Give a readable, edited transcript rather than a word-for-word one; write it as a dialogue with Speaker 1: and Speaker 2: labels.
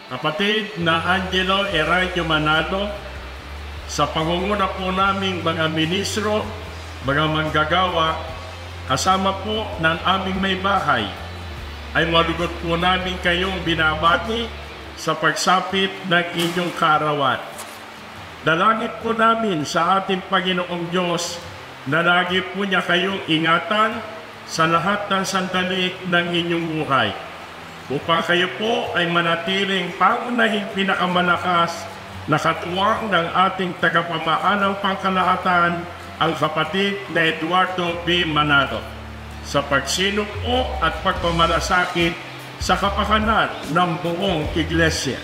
Speaker 1: Kapatid na Angelo Erayo Manalo, sa pangunguna po naming mga ministro, mga manggagawa, kasama po ng aming may bahay, ay malugot po namin kayong binabati sa pagsapit ng inyong kaarawan. Dalangin po namin sa ating Panginoong Diyos na lagi po niya kayong ingatan sa lahat ng sandali ng inyong buhay, upang kayo po ay manatiling pangunahing pinakamalakas na katuwang ng ating tagapamahalang pangkalahatan, ang kapatid na Eduardo B. Manalo, sa pagsinop po at pagpamalasakit sa kapakanan ng buong Iglesia.